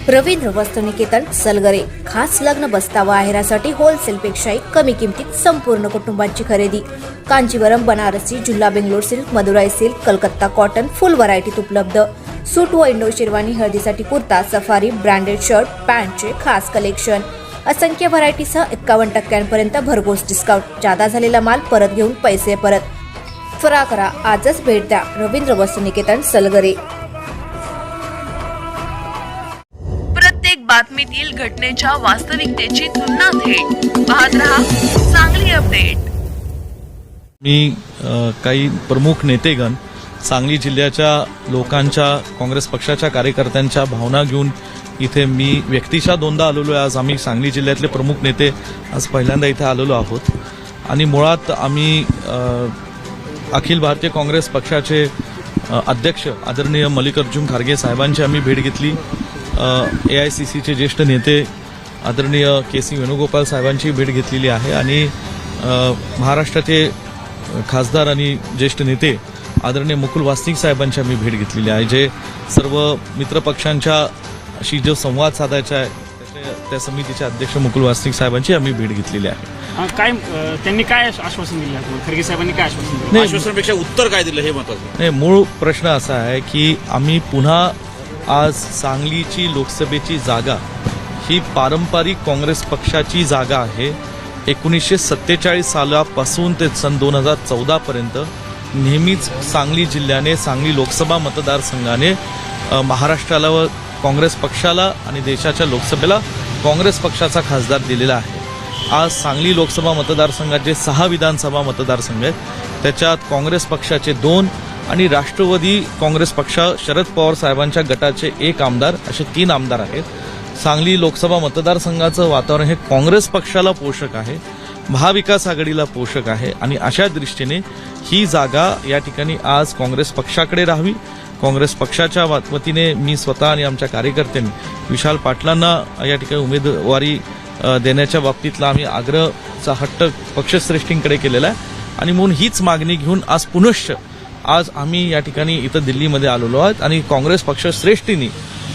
रवींद्र वस्तुनिकेतन सलगरे खास लग्न बस्तावा आहेरासाठी होलसेलपेक्षाही कमी किमतीत संपूर्ण कुटुंबाची खरेदी। कांजीवरम, बनारसी, जुल्ला Bangalore silk, Madurai silk, Calcutta cotton full व्हरायटीत उपलब्ध। सूट व इंडो शेरवानी, हळदीसाठी कुर्ता, सफारी, ब्रँडेड शर्ट, पॅन्टचे खास कलेक्शन। असंख्य व्हरायटीसह 51% भरघोस डिस्काउंट। जादा झालेला माल परत घेऊन पैसे परत। त्वरा करा, आजच भेट द्या रवींद्र वस्तुनिकेतन सलगरे। प्रत्येक बातमीतील घटनेच्या वास्तविकतेची तुलना थेट पाहत रहा सांगली अपडेट। मी काही प्रमुख नेतेगण सांगली जिल्ह्याच्या लोकांच्या, काँग्रेस पक्षाच्या कार्यकर्त्यांच्या भावना घेऊन इथे मी व्यक्तिशः दोनदा आलेलो आहे। आज आम्ही सांगली जिल्ह्यातले प्रमुख नेते आज पहिल्यांदा इथे आलेलो आहोत आणि मुळात आम्ही अखिल भारतीय काँग्रेस पक्षाचे अध्यक्ष आदरणीय मल्लिकार्जुन खरगे साहेबांची आम्ही भेट घेतली। AICCचे ज्येष्ठ नेते आदरणीय KC वेणुगोपाल साहेबांची भेट घेतलेली आहे आणि महाराष्ट्राचे खासदार आणि ज्येष्ठ नेते आदरणीय मुकुल वासनिक साहेबांची आम्ही भेट घेतलेली आहे। जे सर्व मित्रपक्षांच्या अशी जो संवाद साधायचा आहे त्या समितीचे अध्यक्ष मुकुल वासनिक साहेबांची आम्ही भेट घेतलेली आहे। काय त्यांनी काय आश्वासन दिलं? खरगे साहेबांनी काय आश्वासन दिलं? आश्वासनापेक्षा उत्तर काय दिलं हे महत्त्वाचं नाही, मूळ प्रश्न असा आहे की आम्ही पुन्हा आज सांगलीची लोकसभेची जागा ही पारंपरिक काँग्रेस पक्षाची जागा आहे। 1947 सालापासून ते सन 2014 पर्यंत नेहमीच सांगली जिल्ह्याने, सांगली लोकसभा मतदारसंघाने महाराष्ट्राला व काँग्रेस पक्षाला आणि देशाच्या लोकसभेला काँग्रेस पक्षाचा खासदार दिलेला आहे। आज सांगली लोकसभा मतदारसंघात जे 6 विधानसभा मतदारसंघ आहेत त्याच्यात काँग्रेस पक्षाचे 2 आणि राष्ट्रवादी काँग्रेस पक्ष शरद पवार साहेबांच्या गटाचे 1 आमदार असे 3 आमदार आहेत। सांगली लोकसभा मतदारसंघाचं वातावरण हे काँग्रेस पक्षाला पोषक आहे, महाविकास आघाडीला पोषक आहे आणि अशा दृष्टीने ही जागा या ठिकाणी आज काँग्रेस पक्षाकडे राहावी। काँग्रेस पक्षाच्या वतीने मी स्वतः आणि आमच्या कार्यकर्त्यांनी विशाल पाटलांना या ठिकाणी उमेदवारी देण्याच्या बाबतीतला आम्ही आग्रहचा हट्ट पक्षश्रेष्ठींकडे केलेला आहे आणि म्हणून हीच मागणी घेऊन आज पुनश्च आज आम्ही या ठिकाणी इथं दिल्लीमध्ये आलेलो आहोत आणि काँग्रेस पक्षश्रेष्ठींनी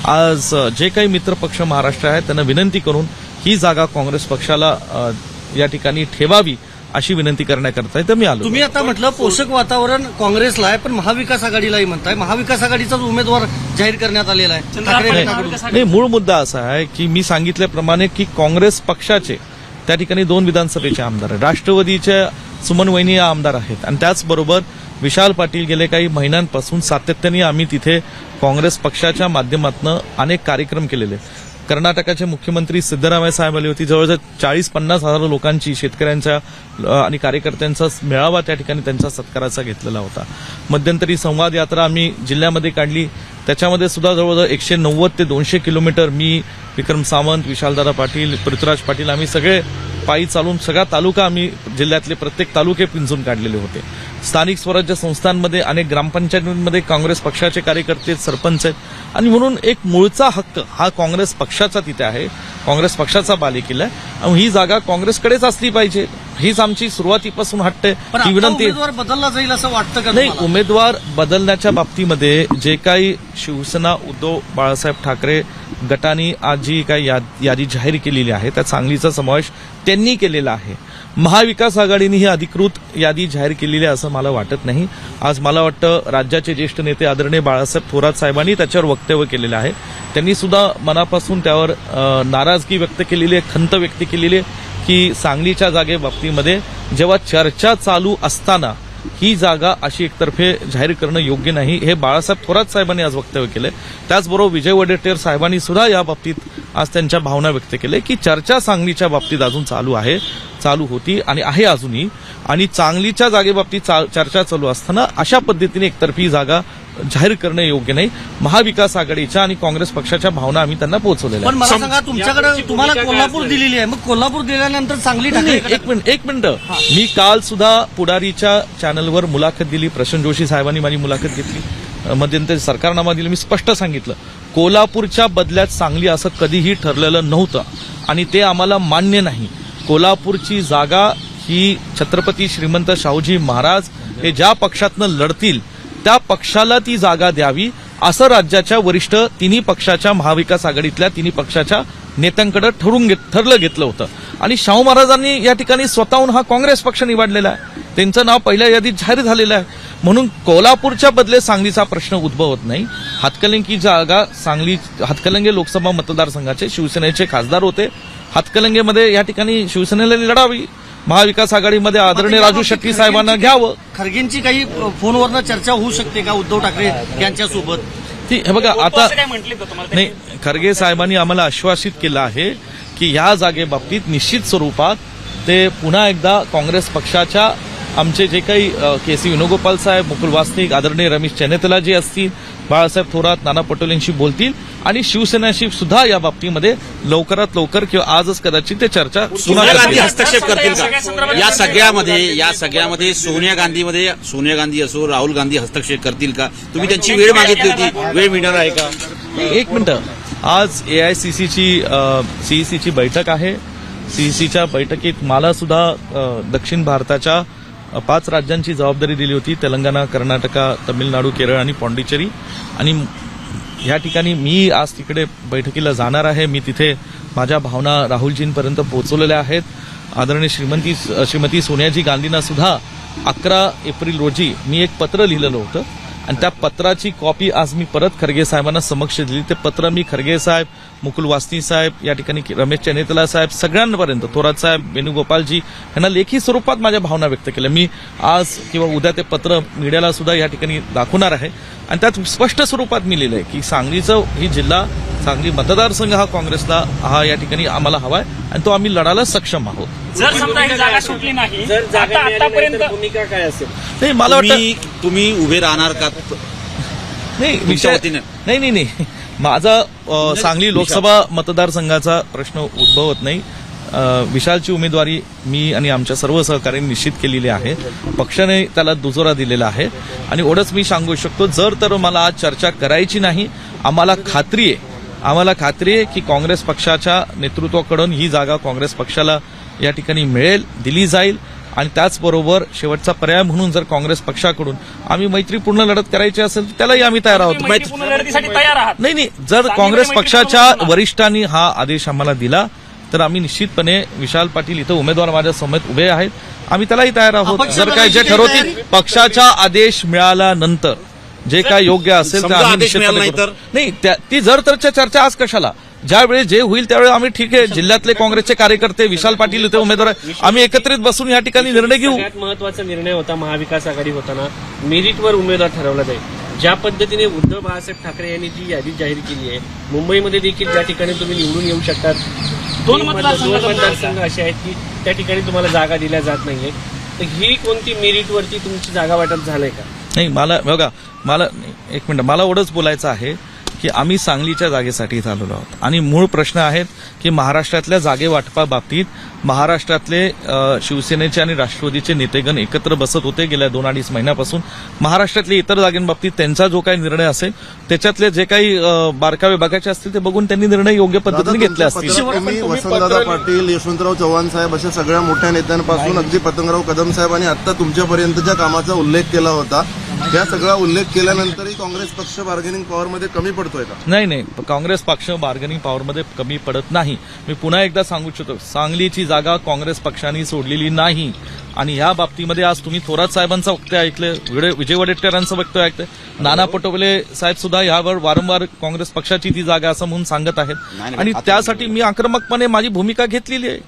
आज जे काही मित्रपक्ष महाराष्ट्र आहेत त्यांना विनंती करून ही जागा काँग्रेस पक्षाला या ठिकाणी ठेवावी अशी विनंती करण्याकरता इथं मी आलो। तुम्ही आता म्हटलं पोषक वातावरण काँग्रेसला आहे, पण महाविकास आघाडीलाही म्हणताय, महाविकास आघाडीचाच उमेदवार जाहीर करण्यात आलेला आहे। नाही, मूळ मुद्दा असा आहे की मी सांगितल्याप्रमाणे की काँग्रेस पक्षाचे त्या ठिकाणी 2 विधानसभेचे आमदार आहेत, राष्ट्रवादीच्या सुमन वहिनी या आमदार आहेत आणि त्याचबरोबर विशाल पाटील गेले काही महिन्यांपासून सातत्याने आम्ही तिथे काँग्रेस पक्षाच्या माध्यमातून अनेक कार्यक्रम केलेले। कर्नाटकाचे मुख्यमंत्री सिद्धरामय्या साहेब आले होते, जवळजवळ 40-50 हजार लोकांची, शेतकऱ्यांच्या आणि कार्यकर्त्यांचा मेळावा त्या ठिकाणी त्यांच्या सत्काराचा घेतलेला होता। मध्यंतरी संवाद यात्रा आम्ही जिल्ह्यामध्ये काढली, त्याच्यामध्ये सुद्धा जवळजवळ 190 ते 200 किलोमीटर मी, विक्रम सावंत, विशालदादा पाटील, पृथ्वीराज पाटील आम्ही सगळे पायी चालून सगळा तालुका आम्ही जिल्ह्यातले प्रत्येक तालुके पिंजून काढलेले होते। स्थानिक स्वराज्य संस्थांमध्ये अनेक ग्रामपंचायतींमध्ये काँग्रेस पक्षाचे कार्यकर्ते, सरपंच आहेत आणि म्हणून एक मूळचा हक्क हा काँग्रेस पक्षाचा तिथे आहे, काँग्रेस पक्षाचा बालेकिल्ला आहे आणि ही जागा काँग्रेसकडेच असली पाहिजे हीच आमची सुरुवातीपासून हट्ट आहे। ही विनंती उमेदवार बदलला जाईल असं वाटतं का? नाही, उमेदवार बदलण्याच्या बाबतीमध्ये जे काही शिवसेना उद्धव बाळासाहेब ठाकरे गटाने आज जी काही यादी जाहीर केलेली आहे त्या सांगलीचा समावेश त्यांनी केलेला आहे। महाविकास आघाडीने ही अधिकृत यादी जाहीर केलेली आहे असं मला वाटत नाही। आज मला वाटतं राज्याचे ज्येष्ठ नेते आदरणीय बाळासाहेब थोरात साहेबांनी त्याच्यावर वक्तव्य केलेलं आहे, त्यांनी सुद्धा मनापासून त्यावर नाराजगी व्यक्त केलेली आहे, खंत व्यक्त केलेली आहे की सांगलीच्या जागेबाबतीमध्ये जेव्हा चर्चा चालू असताना ही जागा अशी एकतर्फे जाहीर करणं योग्य नाही, हे बाळासाहेब थोरात साहेबांनी आज वक्तव्य केलंय। त्याचबरोबर विजय वडेट्टीवार साहेबांनी सुद्धा या बाबतीत आज त्यांच्या भावना व्यक्त केल्या की चर्चा सांगलीच्या बाबतीत अजून चालू होती आणि आहे अजूनही, आणि सांगलीच्या जागेबाबतीत चर्चा चालू असताना अशा पद्धतीने एकतर्फी जागा जाहीर करणं योग्य नाही। महाविकास आघाडीच्या आणि काँग्रेस पक्षाच्या भावना आम्ही त्यांना पोहोचवलेल्या पण मला सांगा, तुमच्याकडे तुम्हाला कोल्हापूर दिलेली आहे, मग कोल्हापूर दिल्यानंतर सांगली एक मिनिट मी काल सुद्धा पुढारीच्या चॅनलवर मुलाखत दिली, प्रशांत जोशी साहेबांनी माझी मुलाखत घेतली, मध्यंतरी सरकारनामा दिलं, मी स्पष्ट सांगितलं कोल्हापूरच्या बदल्यात सांगली असं कधीही ठरलेलं नव्हतं आणि ते आम्हाला मान्य नाही। कोल्हापूरची जागा ही छत्रपती श्रीमंत शाहूजी महाराज हे ज्या पक्षातनं लढतील त्या पक्षाला ती जागा द्यावी असं राज्याच्या वरिष्ठ तिन्ही पक्षाच्या महाविकास आघाडीतल्या तिन्ही पक्षाच्या नेत्यांकडे ठरलं घेतलं होतं आणि शाहू महाराजांनी या ठिकाणी स्वतःहून हा काँग्रेस पक्ष निवडलेला आहे. त्यांचं नाव पहिल्या यादीत जाहीर झालेलं आहे. म्हणून कोल्हापूरच्या बदले सांगलीचा प्रश्न उद्भवत नाही. हातकणंगली जागा सांगली हातकणंगले लोकसभा मतदारसंघाचे शिवसेनेचे खासदार होते. हातकणंगेमध्ये या ठिकाणी शिवसेनेला लढावी. महाविकास आघाडीमध्ये आदरणीय राजू शेट्टी साहेबांना घ्यावं. खरगेंची काही फोनवरनं चर्चा होऊ शकते का उद्धव ठाकरे यांच्यासोबत? ती हे बघा आता असं काय म्हटले का तुम्हाला? नाही, खरगे साहेबांनी आम्हाला आश्वासित केलं आहे की या जागेबाबतीत निश्चित स्वरूपात ते पुन्हा एकदा काँग्रेस पक्षाच्या आमचे जे काही के.सी. वेणुगोपाल साहेब, मुकुल वासनिक, आदरणीय रमेश चन्नेतला जे असतील, बाळासाहेब थोरात, नाना पटोलेंशी बोलतील आणि शिवसेनेशी सुद्धा या बाबतीमध्ये लवकरात लवकर किंवा आजच कदाचित ते चर्चा सोनिया गांधी करतील. हस्तक्षेप करतील का या सगळ्यामध्ये सोनिया गांधी असो, राहुल गांधी हस्तक्षेप करतील का? तुम्ही त्यांची वेळ मागितली होती, वेळ मिळणार आहे का? एक मिनिटं, आज सीईसीची बैठक आहे. सीईसीच्या बैठकीत मला सुद्धा दक्षिण भारताच्या 5 राज्यांची जबाबदारी दिली होती: तेलंगणा, कर्नाटका, तामिळनाडू, केरळ आणि पॉंडिचेरी. आणि या ठिकाणी मी आज तिकडे बैठकीला जाणार आहे. मी तिथे माझ्या भावना राहुलजींपर्यंत पोहोचवलेल्या आहेत. आदरणीय श्रीमती सोनियाजी गांधींना सुद्धा 11 एप्रिल रोजी मी एक पत्र लिहिलेलं होतं आणि त्या पत्राची कॉपी आज मी परत खरगे साहेबांना समक्ष दिली. ते पत्र मी खरगे साहेब, मुकुल वासनिक साहेब, या ठिकाणी रमेश चन्नेतला साहेब, सगळ्यांपर्यंत, थोरात साहेब, वेणुगोपालजी यांना लेखी स्वरूपात माझ्या भावना व्यक्त केल्या. मी आज किंवा उद्या ते पत्र मीडियाला सुद्धा या ठिकाणी दाखवणार आहे आणि त्यात स्पष्ट स्वरूपात मी लिहिलंय की सांगली मतदारसंघ हा काँग्रेसला हा या ठिकाणी आम्हाला हवाय आणि तो आम्ही लढायला सक्षम आहोत. जर समजा ही जागा सुटली नाही, आतापर्यंत भूमिका काय असेल? नाही, मला वाटतं तुम्ही उभे राहणार का? नाही, तुमच्या वतीने? नाही, माझा सांगली लोकसभा मतदारसंघाचा प्रश्न उद्भवत नाही. विशालची उमेदवारी मी आणि आमच्या सर्व सहकार्यांनी निश्चित केलेली आहे. पक्षाने त्याला दुजोरा दिलेला आहे आणि एवढंच मी सांगू शकतो, जर तर मला आज चर्चा करायची नाही. आम्हाला खात्री आहे की काँग्रेस पक्षाच्या नेतृत्वाकडून ही जागा काँग्रेस पक्षाला या ठिकाणी मिळेल, दिली जाईल आणि त्याचबरोबर शेवटचा पर्याय म्हणून जर काँग्रेस पक्षाकडून आम्ही मैत्रीपूर्ण लढत करायची असेल तर त्यालाही आम्ही तयार आहोत. मैत्रीपूर्ण लढतीसाठी तयार आहात? नाही, जर काँग्रेस पक्षाच्या वरिष्ठांनी हा आदेश आम्हाला दिला तर आम्ही निश्चितपणे विशाल पाटील इथं उमेदवार माझ्या समोर उभे आहेत, आम्ही त्यालाही तयार आहोत. जर काय जे ठरवतील पक्षाचा आदेश मिळाल्यानंतर जे काय योग्य असेल तर समजा आम्ही आदेश मिळाला नाही निश्चितपणे तर? करू. नाही, ती जर तरच्या चर्चा आज कशाला? ज्यावेळी जे होईल त्यावेळी आम्ही ठीक आहे, जिल्ह्यातले काँग्रेसचे कार्यकर्ते, विशाल पाटील इथे उमेदवार आहे, आम्ही एकत्रित बसून या ठिकाणी निर्णय घेऊ. सगळ्यात महत्वाचा निर्णय होता महाविकास आघाडी होताना मेरिटवर उमेदवार ठरवला जाईल. ज्या पद्धतीने उद्धव बाळासाहेब ठाकरे यांनी जी यादी जाहीर केली आहे, मुंबईमध्ये देखील ज्या ठिकाणी तुम्ही निवडून येऊ शकतात, 2 दोन मतदारसंघ असे आहेत की त्या ठिकाणी तुम्हाला जागा दिल्या जात नाहीये. तर ही कोणती मेरिटवरती तुमची जागा वाटप झालंय का? नाही, मला एक मिनिट, मला एवढंच बोलायचं आहे की आम्ही सांगलीच्या जागेसाठी इथं आलेलो आहोत आणि मूळ प्रश्न आहेत की महाराष्ट्रातल्या जागे वाटपाबाबतीत महाराष्ट्रातले शिवसेनेचे आणि राष्ट्रवादीचे नेतेगण एकत्र बसत होते गेल्या 2-2.5 महिन्यापासून. महाराष्ट्रातल्या इतर जागांबाबतीत त्यांचा जो काही निर्णय असेल त्याच्यातले जे काही बारकावे बघायचे असतील ते बघून त्यांनी निर्णय योग्य पद्धतीने घेतले असतील. तुम्ही वसंतदादा पाटील, यशवंतराव चव्हाण साहेब अशा सगळ्या मोठ्या नेत्यांपासून अगदी पतंगराव कदम साहेब आणि आता तुमच्यापर्यंतच्या कामाचा उल्लेख केला होता. या सगळा उल्लेख केल्यानंतरही काँग्रेस पक्ष बार्गेनिंग पॉवरमध्ये कमी पडतोय का? नाही, काँग्रेस पक्ष बार्गेनिंग पॉवरमध्ये कमी पडत नाही. मी पुन्हा एकदा सांगू इच्छितो, सांगलीची जागा काँग्रेस पक्षाने सोडलेली नाही आणि या बाबतीमध्ये आज तुम्ही थोरात साहेबांचं वक्तव्य ऐकलं, विजय वडेट्टीवारांचं वक्तव्य ऐकलं, नाना पटोले साहेब सुद्धा यावर वारंवार काँग्रेस पक्षाची ती जागा असं म्हणून सांगत आहेत आणि त्यासाठी मी आक्रमकपणे माझी भूमिका घेतलेली आहे.